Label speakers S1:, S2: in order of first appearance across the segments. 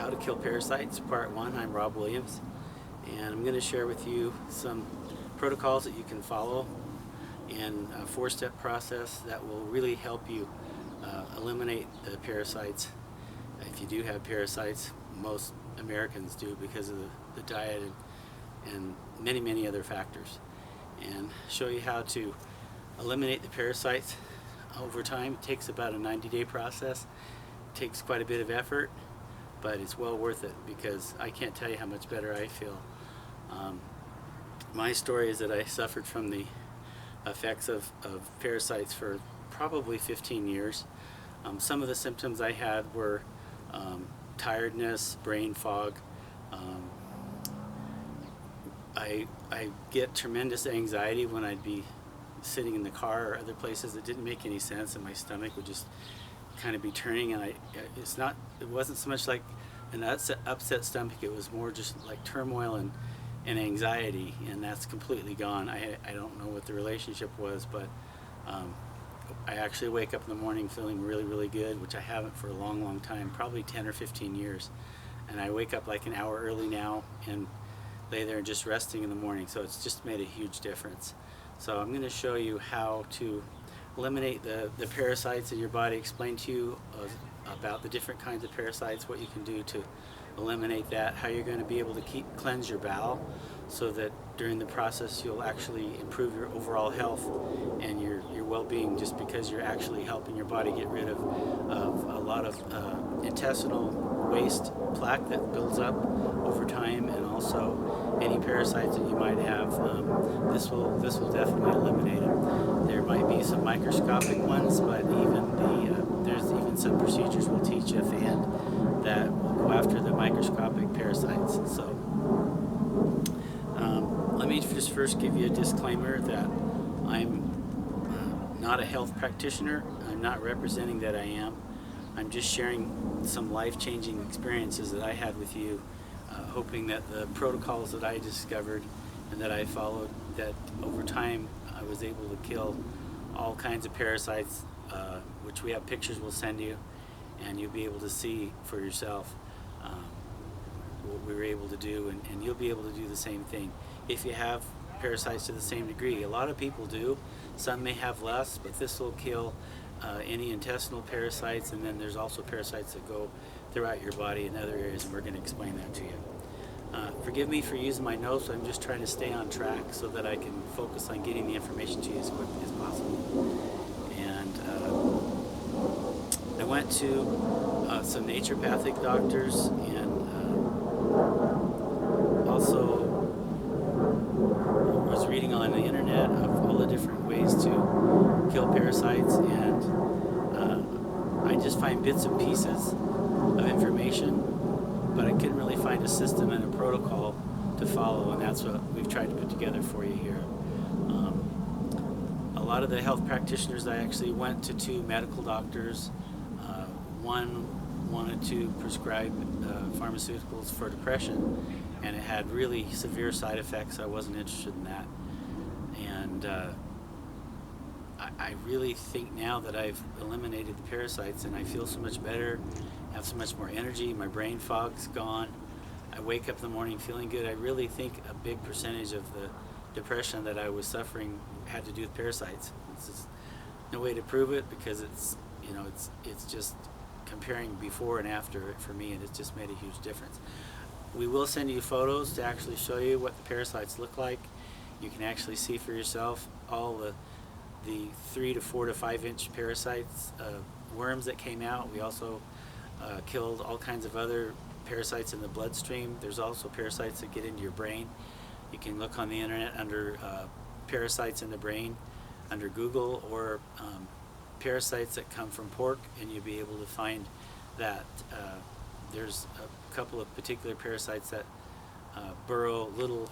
S1: How to Kill Parasites, Part 1. I'm Rob Williams, and I'm going to share with you some protocols that you can follow in a 4-step process that will really help you eliminate the parasites. If you do have parasites, most Americans do because of the diet and many other factors, and show you how to eliminate the parasites over time. It takes about a 90-day process. It takes quite a bit of effort, but it's well worth it because I can't tell you how much better I feel. My story is that I suffered from the effects of parasites for probably 15 years. Some of the symptoms I had were tiredness, brain fog. I get tremendous anxiety when I'd be sitting in the car or other places that didn't make any sense, and my stomach would just kind of be turning, and it wasn't so much like an upset stomach, it was more just like turmoil and anxiety, and that's completely gone. I don't know what the relationship was, but I actually wake up in the morning feeling really good, which I haven't for a long time, probably 10 or 15 years. And I wake up like an hour early now and lay there just resting in the morning, so it's just made a huge difference. So I'm going to show you how to eliminate the parasites in your body, explain to you about the different kinds of parasites, what you can do to eliminate that, how you're going to be able to cleanse your bowel so that during the process you'll actually improve your overall health and your well-being, just because you're actually helping your body get rid of a lot of intestinal waste, plaque that builds up over time, and also any parasites that you might have. This will definitely eliminate them. There might be some microscopic ones, but there's even some procedures we'll teach at the end that will go after the microscopic parasites. So let me just first give you a disclaimer that I'm not a health practitioner. I'm not representing that I am. I'm just sharing some life-changing experiences that I had with you, hoping that the protocols that I discovered and that I followed, that over time I was able to kill all kinds of parasites, which we have pictures we'll send you, and you'll be able to see for yourself what we were able to do, and you'll be able to do the same thing if you have parasites to the same degree. A lot of people do. Some may have less, but this will kill any intestinal parasites, and then there's also parasites that go throughout your body in other areas, and we're going to explain that to you. Forgive me for using my notes. I'm just trying to stay on track so that I can focus on getting the information to you as quickly as possible. And I went to some naturopathic doctors, and also was reading on the internet of all the different ways to kill parasites, and I just find bits and pieces of information, but I couldn't really find a system and a protocol to follow, and that's what we've tried to put together for you here. A lot of the health practitioners, I actually went to 2 medical doctors. One wanted to prescribe pharmaceuticals for depression, and it had really severe side effects. I wasn't interested in that, and I really think now that I've eliminated the parasites and I feel so much better, have so much more energy, my brain fog's gone, I wake up in the morning feeling good. I really think a big percentage of the depression that I was suffering had to do with parasites. There's just no way to prove it because it's just comparing before and after for me, and it's just made a huge difference. We will send you photos to actually show you what the parasites look like. You can actually see for yourself all the 3 to 4 to 5 inch parasites, worms that came out. We also killed all kinds of other parasites in the bloodstream. There's also parasites that get into your brain. You can look on the internet under parasites in the brain under Google, or parasites that come from pork, and you'll be able to find that there's a couple of particular parasites that burrow little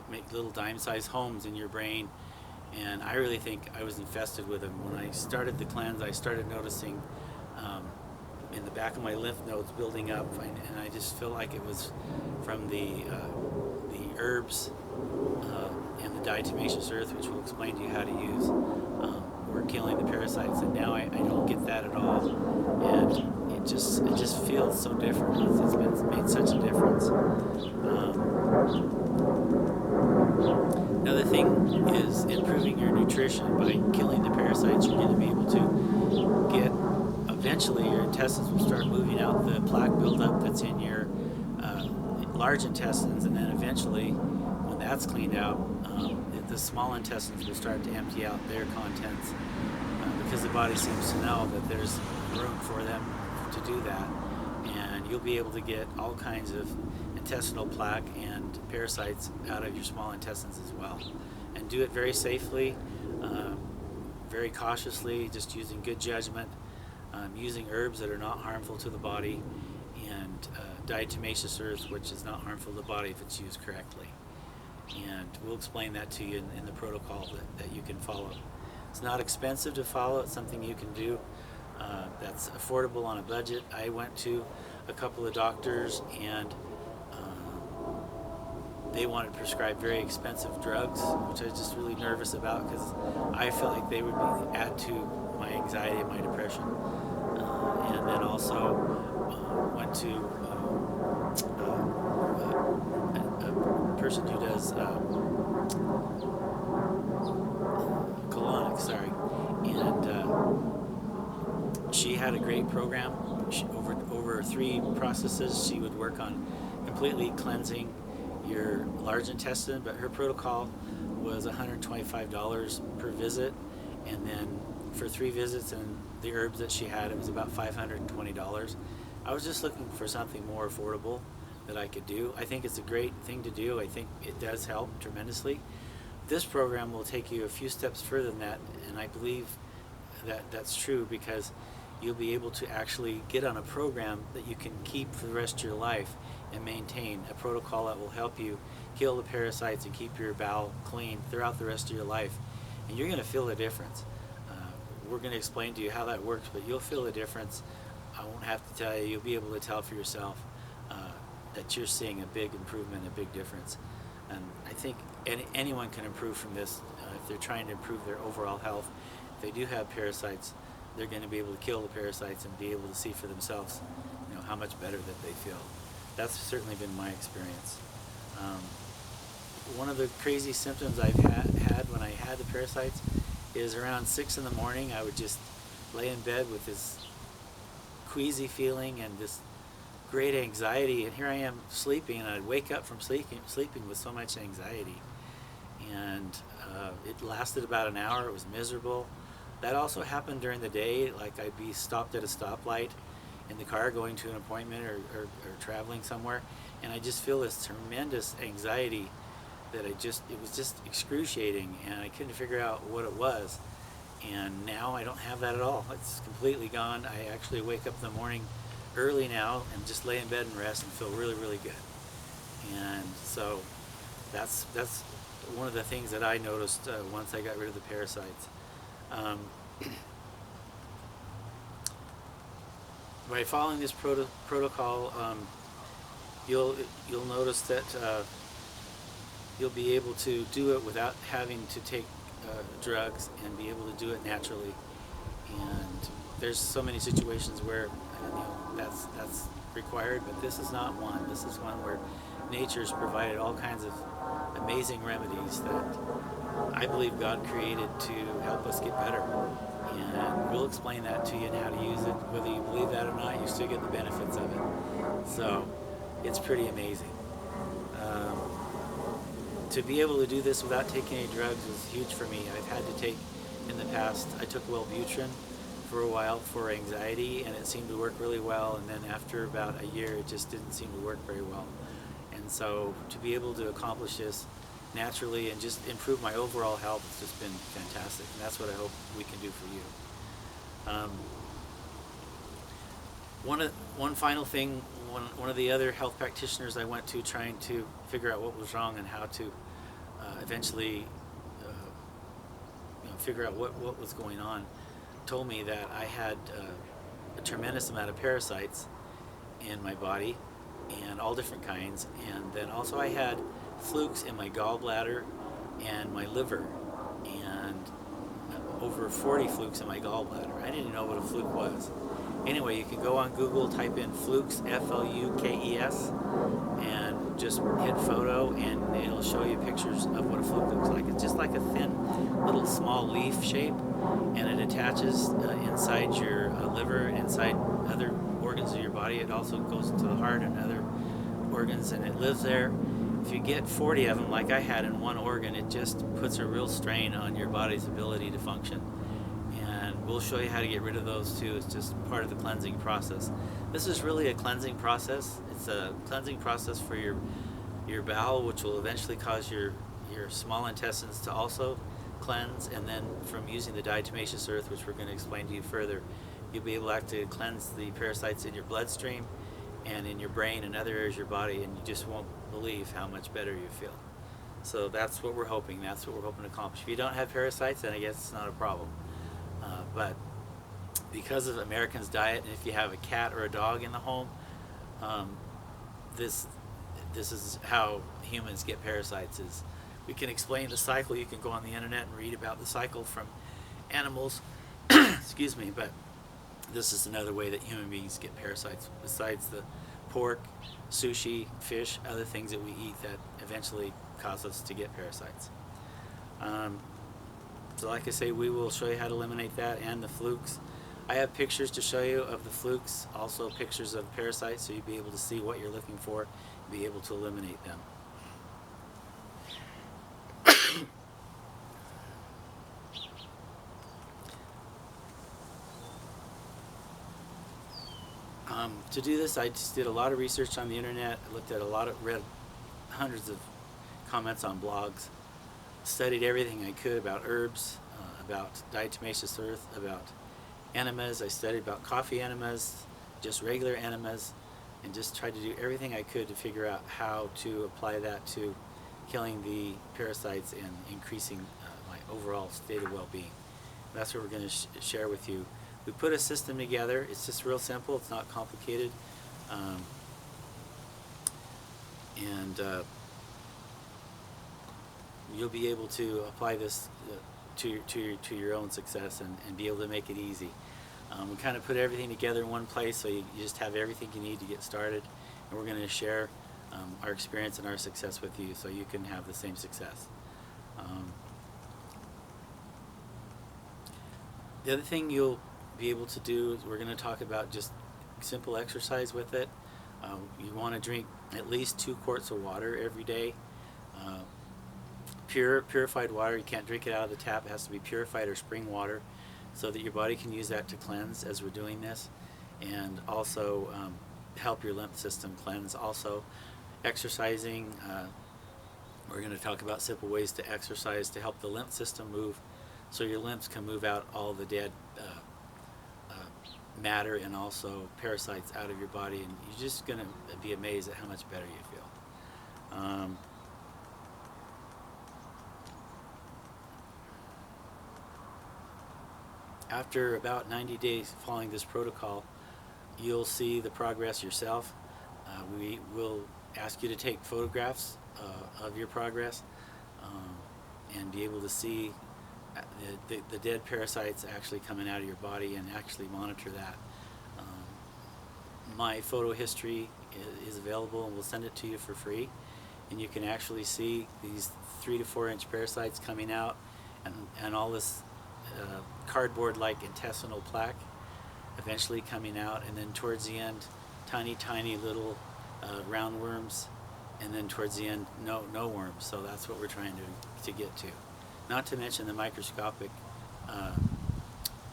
S1: make little dime-size homes in your brain, and I really think I was infested with them. When I started the cleanse, I started noticing in the back of my lymph nodes building up, and I just feel like it was from the herbs and the diatomaceous earth, which we'll explain to you how to use. We're killing the parasites, and now I don't get that at all, and it just feels so different. It's made such a difference. Another thing is improving your nutrition. By killing the parasites, you're going to be able to get, eventually your intestines will start moving out the plaque buildup that's in your large intestines, and then eventually, when that's cleaned out, the small intestines will start to empty out their contents, because the body seems to know that there's room for them to do that, and you'll be able to get all kinds of intestinal plaque and parasites out of your small intestines as well, and do it very safely, very cautiously, just using good judgment, using herbs that are not harmful to the body, and diatomaceous herbs, which is not harmful to the body if it's used correctly. And we'll explain that to you in the protocol that you can follow. It's not expensive to follow. It's something you can do that's affordable on a budget. I went to a couple of doctors, and they wanted to prescribe very expensive drugs, which I was just really nervous about, because I felt like they would add to my anxiety and my depression. And then also went to a person who does colonics, and she had a great program. Over 3 processes, she would work on completely cleansing your large intestine, but her protocol was $125 per visit, and then for 3 visits and the herbs that she had, it was about $520. I was just looking for something more affordable that I could do. I think it's a great thing to do. I think it does help tremendously. This program will take you a few steps further than that, and I believe that that's true, because you'll be able to actually get on a program that you can keep for the rest of your life and maintain a protocol that will help you kill the parasites and keep your bowel clean throughout the rest of your life. And you're going to feel the difference. We're going to explain to you how that works, but you'll feel the difference. I won't have to tell you. You'll be able to tell for yourself that you're seeing a big improvement, a big difference. And I think anyone can improve from this if they're trying to improve their overall health. If they do have parasites, they're going to be able to kill the parasites and be able to see for themselves, how much better that they feel. That's certainly been my experience. One of the crazy symptoms I've had when I had the parasites is around 6 in the morning, I would just lay in bed with this queasy feeling and this great anxiety, and here I am sleeping, and I'd wake up from sleeping with so much anxiety. And it lasted about an hour. It was miserable. That also happened during the day. Like, I'd be stopped at a stoplight in the car going to an appointment or traveling somewhere, and I just feel this tremendous anxiety that it was just excruciating, and I couldn't figure out what it was. And now I don't have that at all. It's completely gone. I actually wake up in the morning early now and just lay in bed and rest and feel really, really good. And so that's one of the things that I noticed once I got rid of the parasites. By following this protocol, you'll notice that you'll be able to do it without having to take drugs, and be able to do it naturally. And there's so many situations where that's required, but this is not one. This is one where nature's provided all kinds of amazing remedies that I believe God created to help us get better. And we'll explain that to you and how to use it. Whether you believe that or not, you still get the benefits of it. So it's pretty amazing. To be able to do this without taking any drugs was huge for me. I've had to take, in the past, I took Wellbutrin for a while for anxiety, and it seemed to work really well, and then after about a year it just didn't seem to work very well. And so to be able to accomplish this naturally and just improve my overall health has just been fantastic, and that's what I hope we can do for you. One final thing, one of the other health practitioners I went to trying to figure out what was wrong and how to eventually figure out what was going on, told me that I had a tremendous amount of parasites in my body, and all different kinds, and then also I had flukes in my gallbladder and my liver, and over 40 flukes in my gallbladder. I didn't even know what a fluke was. Anyway, you can go on Google, type in flukes, Flukes, and just hit photo, and it'll show you pictures of what a fluke looks like. It's just like a thin little small leaf shape, and it attaches inside your liver, inside other organs of your body. It also goes to the heart and other organs, and it lives there. If you get 40 of them like I had in one organ, it just puts a real strain on your body's ability to function. And we'll show you how to get rid of those too. It's just part of the cleansing process. This is really a cleansing process. It's a cleansing process for your bowel, which will eventually cause your small intestines to also cleanse, and then from using the diatomaceous earth, which we're going to explain to you further, you'll be able to cleanse the parasites in your bloodstream and in your brain and other areas of your body, and you just won't believe how much better you feel. So that's what we're hoping. That's what we're hoping to accomplish. If you don't have parasites, then I guess it's not a problem. But because of Americans' diet, and if you have a cat or a dog in the home, this is how humans get parasites. Is we can explain the cycle. You can go on the internet and read about the cycle from animals. Excuse me, but this is another way that human beings get parasites, besides the pork, sushi, fish, other things that we eat that eventually cause us to get parasites. So like I say, we will show you how to eliminate that and the flukes. I have pictures to show you of the flukes, also pictures of parasites, so you'll be able to see what you're looking for and be able to eliminate them. To do this, I just did a lot of research on the internet. I looked at read hundreds of comments on blogs, studied everything I could about herbs, about diatomaceous earth, about enemas. I studied about coffee enemas, just regular enemas, and just tried to do everything I could to figure out how to apply that to killing the parasites and increasing my overall state of well-being. That's what we're going to share with you. We put a system together. It's just real simple. It's not complicated. You'll be able to apply this to your own success and be able to make it easy. We kind of put everything together in one place, so you just have everything you need to get started. And we're going to share our experience and our success with you, so you can have the same success. The other thing you'll be able to do is we're going to talk about just simple exercise with it. You want to drink at least 2 quarts of water every day. Purified water. You can't drink it out of the tap. It has to be purified or spring water, so that your body can use that to cleanse as we're doing this, and also help your lymph system cleanse. Also, exercising. We're going to talk about simple ways to exercise to help the lymph system move, so your lymphs can move out all the dead matter and also parasites out of your body, and you're just going to be amazed at how much better you feel. After about 90 days following this protocol, you'll see the progress yourself. We will ask you to take photographs of your progress and be able to see the dead parasites actually coming out of your body and actually monitor that. My photo history is available, and we'll send it to you for free, and you can actually see these 3 to 4 inch parasites coming out, and all this cardboard-like intestinal plaque eventually coming out, and then towards the end tiny little roundworms, and then towards the end no worms. So that's what we're trying to get to, not to mention the microscopic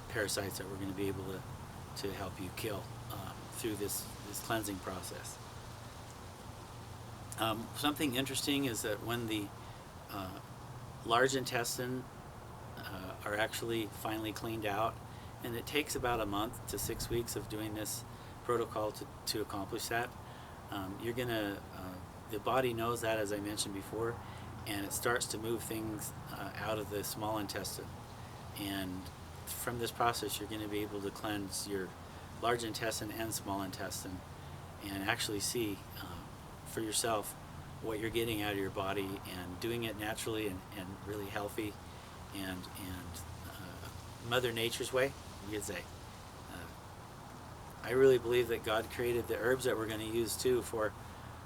S1: parasites that we're going to be able to help you kill through this cleansing process. Something interesting is that when the large intestine are actually finally cleaned out, and it takes about a month to 6 weeks of doing this protocol to accomplish that. The body knows that, as I mentioned before, and it starts to move things out of the small intestine. And from this process, you're going to be able to cleanse your large intestine and small intestine, and actually see for yourself what you're getting out of your body, and doing it naturally and really healthy, and Mother Nature's way, you could say. I really believe that God created the herbs that we're going to use too for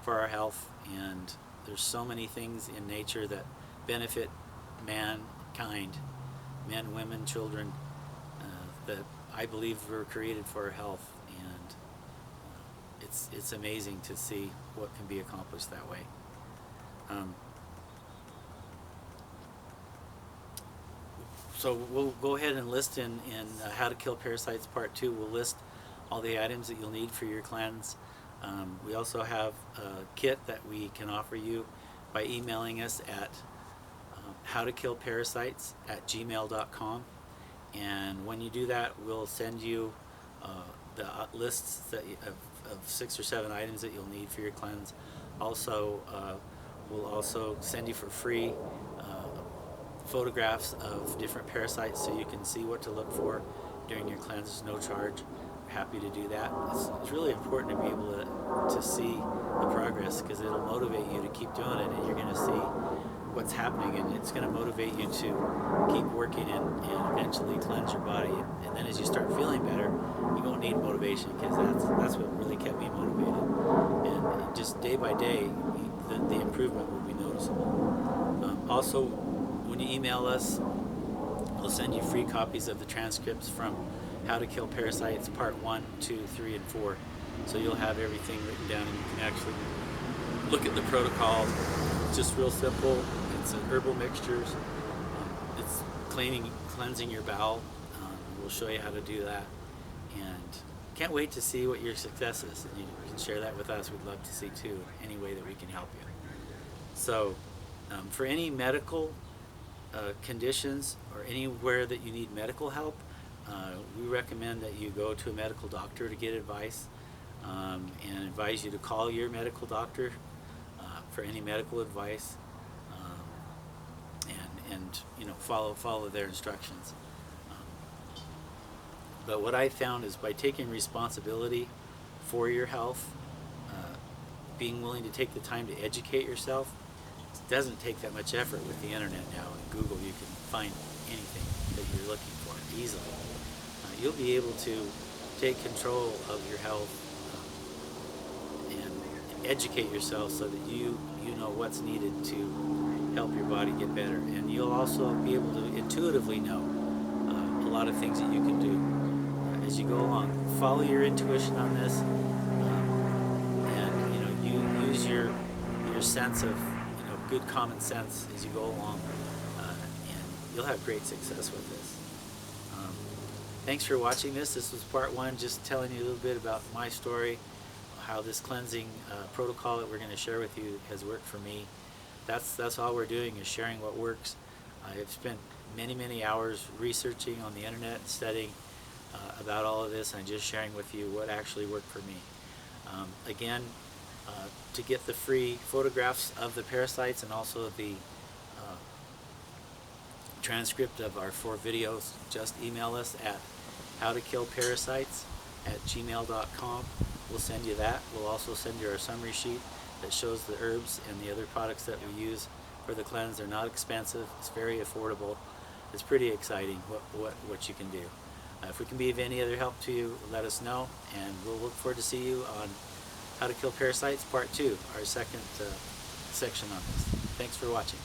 S1: our health, and there's so many things in nature that benefit mankind, men, women, children, that I believe were created for our health, and it's amazing to see what can be accomplished that way. So we'll go ahead and list in How to Kill Parasites Part 2, we'll list all the items that you'll need for your cleanse. We also have a kit that we can offer you by emailing us at howtokillparasites@gmail.com, and when you do that, we'll send you the lists of 6 or 7 items that you'll need for your cleanse. Also, we'll also send you for free photographs of different parasites so you can see what to look for during your cleanse. There's no charge. We're happy to do that. It's really important to be able to see the progress, because it'll motivate you to keep doing it, and you're going to see what's happening, and it's going to motivate you to keep working and eventually cleanse your body. And then as you start feeling better, you won't need motivation, because that's what really kept me motivated. And just day by day, the improvement will be noticeable. Also, when you email us, we'll send you free copies of the transcripts from How to Kill Parasites Part 1, 2, 3, and 4. So you'll have everything written down, and you can actually look at the protocol. It's just real simple. It's herbal mixtures. It's cleansing your bowel. We'll show you how to do that. And can't wait to see what your success is. And you can share that with us. We'd love to see too, any way that we can help you. So for any medical conditions or anywhere that you need medical help, we recommend that you go to a medical doctor to get advice, and advise you to call your medical doctor for any medical advice, and follow their instructions. But what I found is, by taking responsibility for your health, being willing to take the time to educate yourself, it doesn't take that much effort. With the internet now and Google, you can find anything that you're looking for easily. You'll be able to take control of your health, and educate yourself so that you know what's needed to help your body get better. And you'll also be able to intuitively know a lot of things that you can do as you go along. Follow your intuition on this, and you use your sense of good common sense as you go along, and you'll have great success with this. Thanks for watching this. This was part 1, just telling you a little bit about my story, how this cleansing protocol that we're going to share with you has worked for me. That's all we're doing, is sharing what works. I've spent many hours researching on the internet, studying about all of this, and just sharing with you what actually worked for me. Again, to get the free photographs of the parasites, and also the transcript of our 4 videos, just email us at howtokillparasites@gmail.com. We'll send you that. We'll also send you our summary sheet that shows the herbs and the other products that we use for the cleanse. They're not expensive. It's very affordable. It's pretty exciting what you can do. If we can be of any other help to you, let us know, and we'll look forward to see you on How to Kill Parasites Part 2, our second section on this. Thanks for watching.